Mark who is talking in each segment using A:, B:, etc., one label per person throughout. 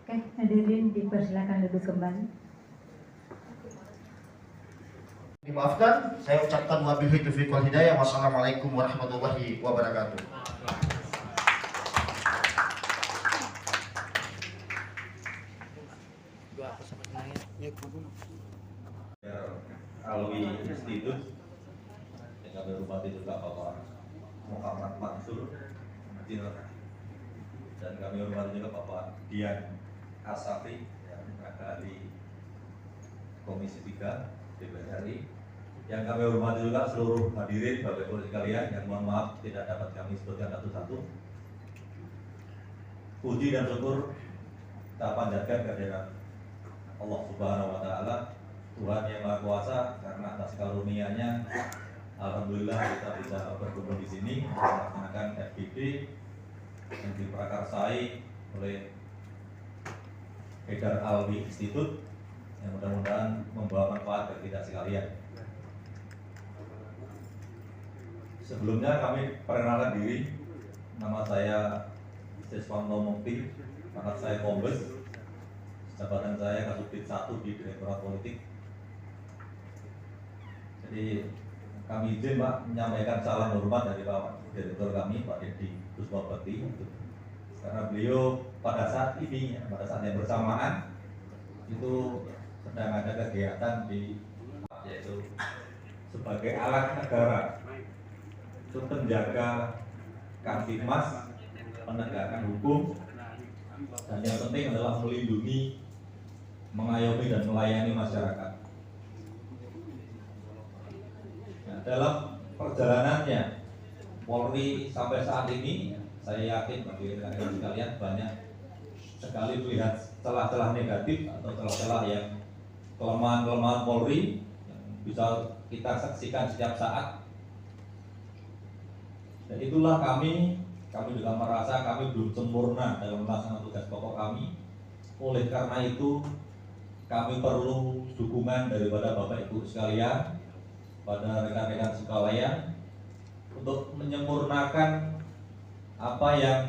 A: Oke, hadirin dipersilakan duduk kembali.
B: Dimaafkan, saya ucapkan wabillahi taufiq wal hidayah. Wassalamualaikum warahmatullahi wabarakatuh.
C: Alwi Institute yang kami hormati juga Bapak Muhammad Mansur dan kami hormati juga Bapak Dian Asafi yang ahli Komisi 3 DPR RI, yang kami hormati juga seluruh hadirin Bapak Ibu sekalian yang mohon maaf tidak dapat kami sebutkan satu-satu. Puji dan syukur kita panjatkan kehadirat Allah Subhanahu wa Ta'ala, Tuhan yang Maha Kuasa, karena atas karunia-Nya alhamdulillah kita bisa berkumpul di sini melaksanakan FGD yang diprakarsai oleh Haidar Alwi Institute yang mudah-mudahan membawa manfaat bagi kita sekalian. Sebelumnya kami perkenalkan diri, nama saya Siswanto Mukti, pangkat saya Kombes, jabatan saya Kasubdit 1 di Direktorat Politik. Jadi kami izin Pak menyampaikan salam hormat dari Pak Direktur kami, Pak Deddy Kuswabakti, karena beliau pada saat ini, pada saat yang bersamaan itu sedang ada kegiatan di, yaitu sebagai alat negara untuk menjaga Kamtibmas, penegakan hukum, dan yang penting adalah melindungi, mengayomi dan melayani masyarakat. Nah, dalam perjalanannya Polri sampai saat ini, saya yakin bagi rekan-rekan sekalian banyak sekali melihat celah-celah negatif atau celah-celah yang kelemahan-kelemahan Polri yang bisa kita saksikan setiap saat. Dan itulah kami juga merasa kami belum sempurna dalam melaksanakan tugas pokok kami. Oleh karena itu kami perlu dukungan daripada Bapak Ibu sekalian, pada rekan-rekan sekalian, untuk menyempurnakan apa yang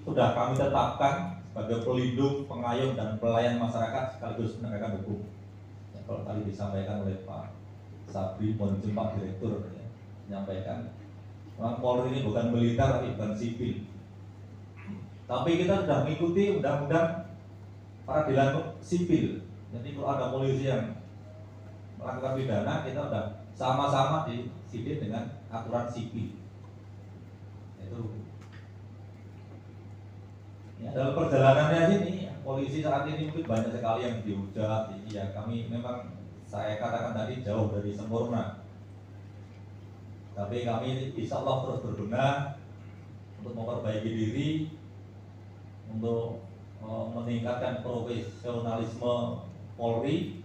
C: sudah kami tetapkan sebagai pelindung, pengayom dan pelayan masyarakat sekaligus penegakan hukum. Ya, kalau tadi disampaikan oleh Pak Sabri, mohon izin Pak Direktur ya, menyampaikan Polri ini bukan militer tapi bukan sipil. Tapi kita sudah mengikuti undang-undang peradilan sipil. Jadi kalau ada polisi yang melakukan pidana, kita sudah sama-sama disidik dengan aturan sipil. Itu ya, dalam perjalanannya ini polisi saat ini mungkin banyak sekali yang dihujat. Ya, kami memang saya katakan tadi jauh dari sempurna. Tapi kami insya Allah terus berbenah untuk memperbaiki diri, untuk meningkatkan profesionalisme Polri,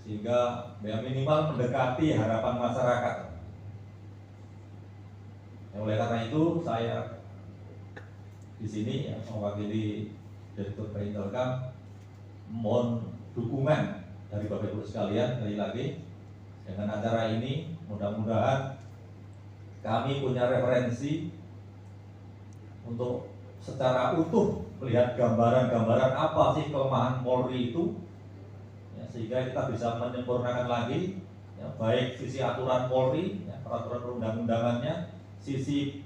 C: sehingga ya minimal mendekati harapan masyarakat. Ya, oleh karena itu saya di sini ya, mewakili Direktur Perintelkam mohon dukungan dari Bapak Ibu sekalian. Sekali lagi dengan acara ini mudah-mudahan kami punya referensi untuk secara utuh melihat gambaran-gambaran apa sih kelemahan Polri itu ya, sehingga kita bisa menyempurnakan lagi ya, baik sisi aturan Polri ya, peraturan perundang-undangannya, sisi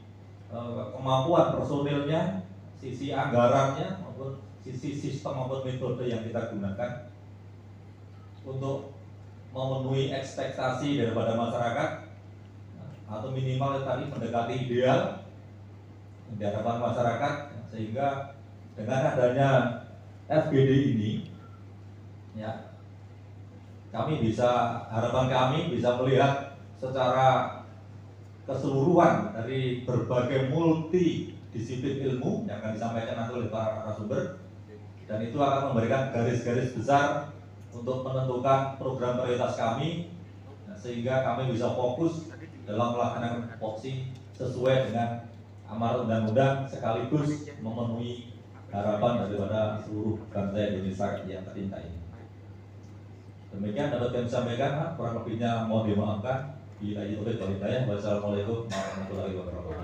C: kemampuan personilnya, sisi anggarannya maupun sisi sistem maupun metode yang kita gunakan untuk memenuhi ekspektasi daripada masyarakat atau minimal tadi mendekati ideal di hadapan masyarakat, sehingga dengan adanya FGD ini ya harapan kami bisa melihat secara keseluruhan dari berbagai multidisiplin ilmu yang akan disampaikan nanti oleh para narasumber, dan itu akan memberikan garis-garis besar untuk menentukan program prioritas kami, sehingga kami bisa fokus dalam melaksanakan tupoksi sesuai dengan amanat undang-undang sekaligus memenuhi harapan daripada seluruh bangsa Indonesia yang tercinta ini. Demikian dapat kami sampaikan, kurang lebihnya mohon dimaafkan. Bila itu hidayah. Wassalamualaikum warahmatullahi wabarakatuh.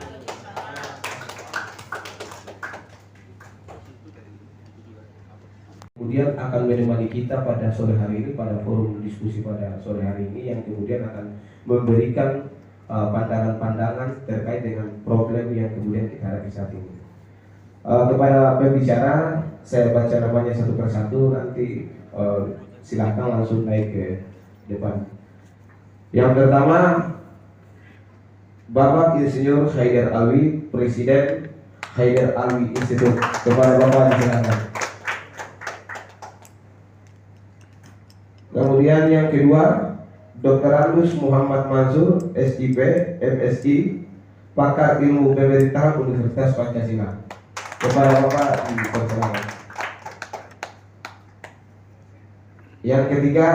D: kemudian akan menemani kita pada sore hari ini, pada forum diskusi pada sore hari ini, yang kemudian akan memberikan pandangan-pandangan terkait dengan problem yang kemudian kita hadapi saat ini. Kepada pembicara, saya baca namanya satu persatu, nanti silahkan langsung naik ke depan. Yang pertama, Bapak Insinyur Haidar Alwi, Presiden Haidar Alwi Institute. Kepada Bapak silakan. Kemudian yang kedua, Dr. Andus Muhammad Mansur, SIP, MSI, Pakar Ilmu Pemerintahan Universitas Pancasila. Kepada Bapak dipersilakan. Yang ketiga,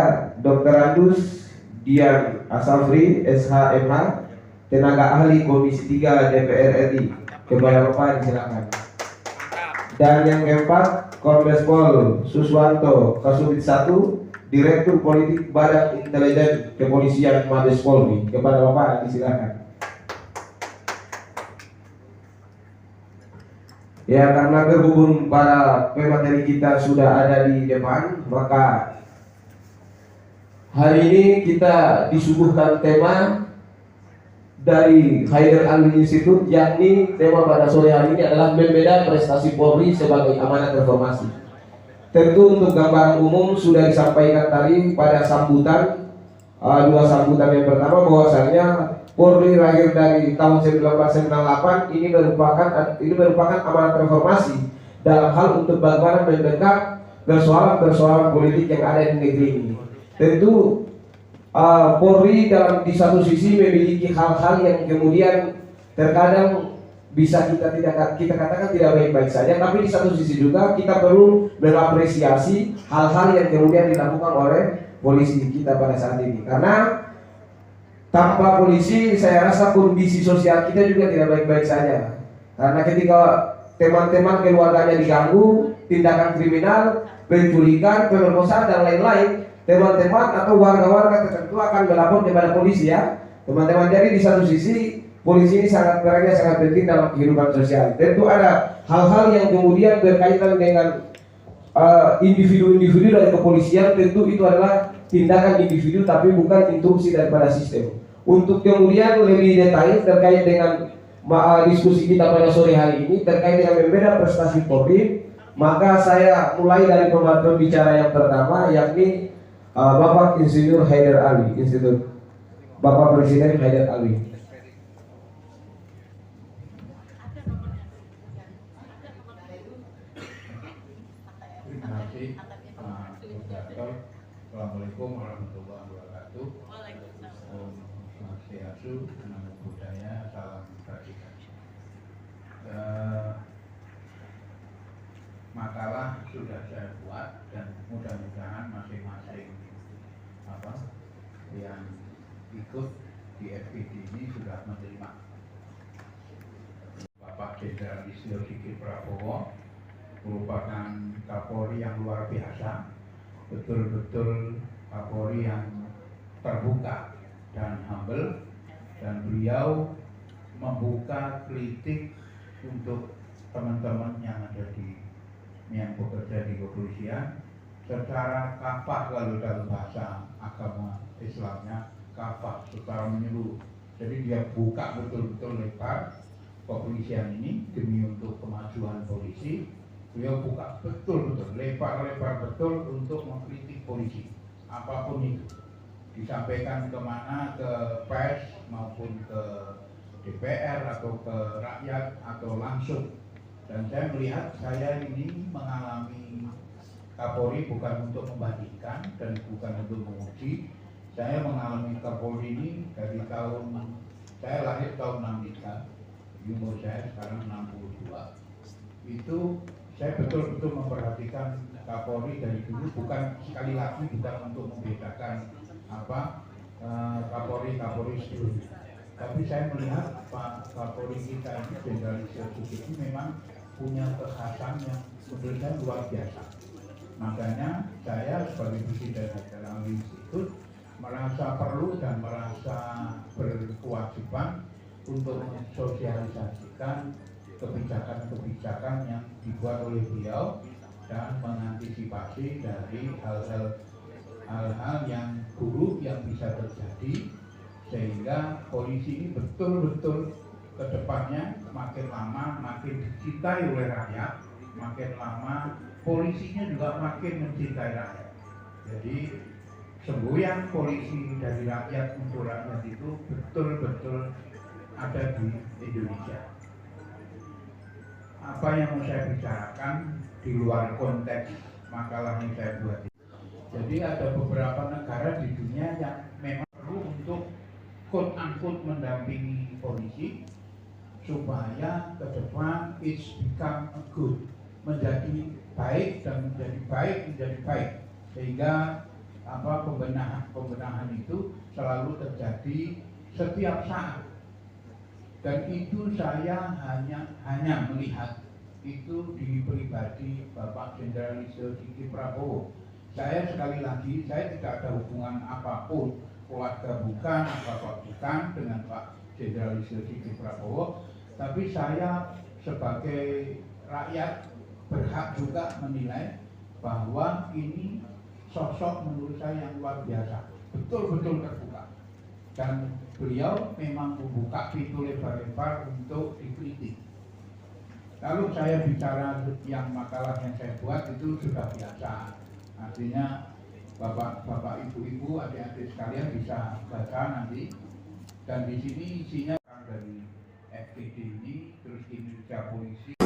D: Dr. Andus Dian Asafri, SHMH, Tenaga Ahli Komisi 3 DPR RI. Kepada Bapak disilakan. Dan yang keempat, Kombes Pol Suswanto Kasubit 1, Direktur Politik Badan Intelijen Kepolisian Mabes Polri. Kepada Bapak disilakan. Ya, karena berhubung para pemateri kita sudah ada di depan, maka hari ini kita disuguhkan tema dari Haidar Alwi Institute, yakni tema pada sore hari ini adalah membeda prestasi Polri sebagai amanat reformasi. Tentu untuk gambaran umum sudah disampaikan tadi pada sambutan, dua sambutan. Yang pertama bahwasanya Polri lahir dari tahun 1998, ini merupakan amanat reformasi dalam hal untuk bagaimana mendekat persoalan-persoalan politik yang ada di negeri ini. Tentu Polri di satu sisi memiliki hal-hal yang kemudian terkadang bisa kita katakan tidak baik-baik saja, tapi di satu sisi juga kita perlu mengapresiasi hal-hal yang kemudian dilakukan oleh polisi kita pada saat ini. Karena tanpa polisi saya rasa kondisi sosial kita juga tidak baik-baik saja. Karena ketika teman-teman keluarganya diganggu, tindakan kriminal, penculikan, pemerkosaan dan lain-lain, teman-teman atau warga-warga tertentu akan melapor kepada polisi, ya teman-teman. Jadi di satu sisi polisi ini perannya sangat penting dalam kehidupan sosial. Tentu ada hal-hal yang kemudian berkaitan dengan individu-individu dari kepolisian, tentu itu adalah tindakan individu tapi bukan instruksi daripada sistem. Untuk kemudian lebih detail terkait dengan diskusi kita pada sore hari ini terkait dengan membeda prestasi Polri, maka saya mulai dari pembicara yang pertama, yakni Bapak Insinyur Haidar Alwi Institute, Bapak Presiden Haidar Alwi.
E: Assalamualaikum warahmatullahi wabarakatuh. Om Swastiastu, Namo Buddhaya, salam kebajikan. Makalah sudah saya buat dan mudah-mudahan masing-masing yang ikut di FPD ini sudah menerima. Bapak Jenderal Listio Sigit Prabowo merupakan Kapolri yang luar biasa, betul-betul Kapolri yang terbuka dan humble, dan beliau membuka kritik untuk teman-teman yang ada yang bekerja di kepolisian secara kafah, lalu dalam bahasa agama Islamnya kafah, secara menyeluruh. Jadi dia buka betul-betul lebar kepolisian ini demi untuk kemajuan polisi. Beliau buka betul-betul lebar-lebar betul untuk mengkritik polisi apapun itu, disampaikan kemana, ke pers maupun ke DPR atau ke rakyat atau langsung. Dan saya melihat saya ini mengalami Kapolri bukan untuk membandingkan dan bukan untuk menguji. Saya mengalami Kapolri ini dari saya lahir tahun 63, umur saya sekarang 62. Itu saya betul-betul memperhatikan Kapolri dari dulu, bukan sekali lagi bukan untuk membedakan Kapolri sebelumnya. Tapi saya melihat Pak Kapolri kita ini, Jenderal Listio Sigit ini memang punya kekhasan yang menurut saya luar biasa. Makanya saya sebagai Presiden Haidar Alwi Institute merasa perlu dan merasa berkewajiban untuk mensosialisasikan kebijakan-kebijakan yang dibuat oleh beliau dan mengantisipasi dari hal-hal yang buruk yang bisa terjadi, sehingga polisi ini betul-betul ke depannya makin lama makin dicintai oleh rakyat, makin lama polisinya juga makin mencintai rakyat. Jadi semboyan polisi dari rakyat untuk rakyat itu betul-betul ada di Indonesia. Apa yang mau saya bicarakan di luar konteks makalah yang saya buat. Jadi ada beberapa negara di dunia yang memang perlu untuk quote-unquote mendampingi polisi supaya ke depan it's become good, menjadi baik dan menjadi baik, sehingga pembenahan itu selalu terjadi setiap saat. Dan itu saya hanya melihat itu di pribadi Bapak Jenderal Listio Sigit Prabowo. Saya sekali lagi, saya tidak ada hubungan apapun, keluarga bukan, apa-apa bukan dengan Pak Jenderal Listio Sigit Prabowo, tapi saya sebagai rakyat berhak juga menilai bahwa ini sosok menurut saya yang luar biasa, betul-betul terbuka, dan beliau memang membuka pintu lebar-lebar untuk dikritik. Kalau saya bicara yang makalah yang saya buat itu sudah biasa, artinya bapak, ibu, adik-adik sekalian bisa baca nanti. Dan di sini isinya dari FGD ini, terus kinerja polisi.